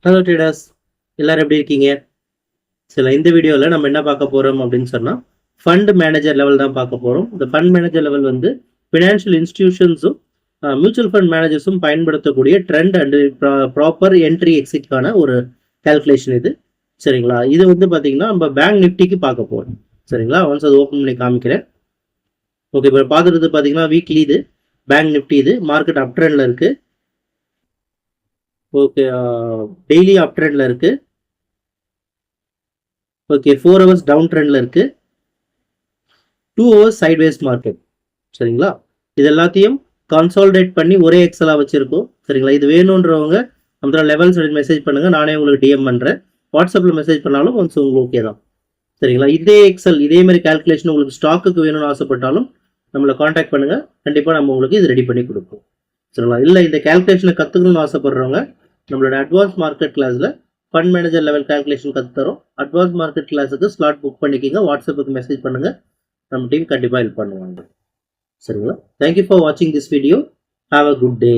Hello traders, எல்லாரும் எப்படி இருக்கீங்க? சில இந்த வீடியோவில் நம்ம என்ன பார்க்க போகிறோம் அப்படின்னு சொன்னால் ஃபண்ட் மேனேஜர் லெவல் தான் பார்க்க போகிறோம். இந்த ஃபண்ட் மேனேஜர் லெவல் வந்து ஃபினான்ஷியல் இன்ஸ்டிடியூஷன்ஸும் மியூச்சுவல் ஃபண்ட் மேனேஜர்ஸும் பயன்படுத்தக்கூடிய ட்ரெண்ட் அண்ட் ப்ராப்பர் என்ட்ரி எக்ஸிட்கான ஒரு கால்குலேஷன் இது. சரிங்களா? இது வந்து பார்த்தீங்கன்னா நம்ம பேங்க் நிஃப்டிக்கு பார்க்க போகிறோம். சரிங்களா? ஒன்ஸ் அது ஓப்பன் பண்ணி காமிக்கிறேன். ஓகே, இப்போ பார்த்துட்டு பார்த்தீங்கன்னா வீக்லி இது பேங்க் நிஃப்டி, இது மார்க்கெட் அப் ட்ரெண்டில் இருக்குது. ஓகே, டெய்லி அப் ட்ரெண்டில் இருக்குது. ஓகே, 4 ஹவர்ஸ் டவுன் ட்ரெண்டில் இருக்குது. 2 ஹவர்ஸ் சைட்வேஸ் மார்க்கெட். சரிங்களா? இது எல்லாத்தையும் கன்சாலிடேட் பண்ணி ஒரே எக்ஸலாக வச்சுருக்கோம். சரிங்களா? இது வேணுன்றவங்க நம்ம லெவல்ஸ் மெசேஜ் பண்ணுங்கள், நானே உங்களுக்கு டிஎம் பண்ணுறேன். வாட்ஸ்அப்பில் மெசேஜ் பண்ணாலும் ஒன்ஸ் உங்களுக்கு ஓகே தான். சரிங்களா? இதே எக்ஸல் இதே மாதிரி கால்குலேஷன் உங்களுக்கு ஸ்டாக்குக்கு வேணும்னு ஆசைப்பட்டாலும் நம்மளை காண்டாக்ட் பண்ணுங்கள். கண்டிப்பாக நம்ம உங்களுக்கு இது ரெடி பண்ணி கொடுப்போம். சரிங்களா? இல்லை இந்த கால்குலேஷனை கற்றுக்கணும்னு ஆசைப்படுறவங்க நம்மளோட அட்வான்ஸ் மார்க்கெட் கிளாஸில் ஃபண்ட் மேனேஜர் லெவல் கால்குலேஷன் கற்றுத்தரோம். அட்வான்ஸ் மார்க்கெட் கிளாஸுக்கு ஸ்லாட் புக் பண்ணிக்கிங்க. வாட்ஸ்அப்புக்கு மெசேஜ் பண்ணுங்கள், நம்ம டீம் கண்டிப்பாக ஹெல்ப் பண்ணுவாங்க. சரிங்களா? தேங்க்யூ ஃபார் வாட்சிங் this video. Have a good day.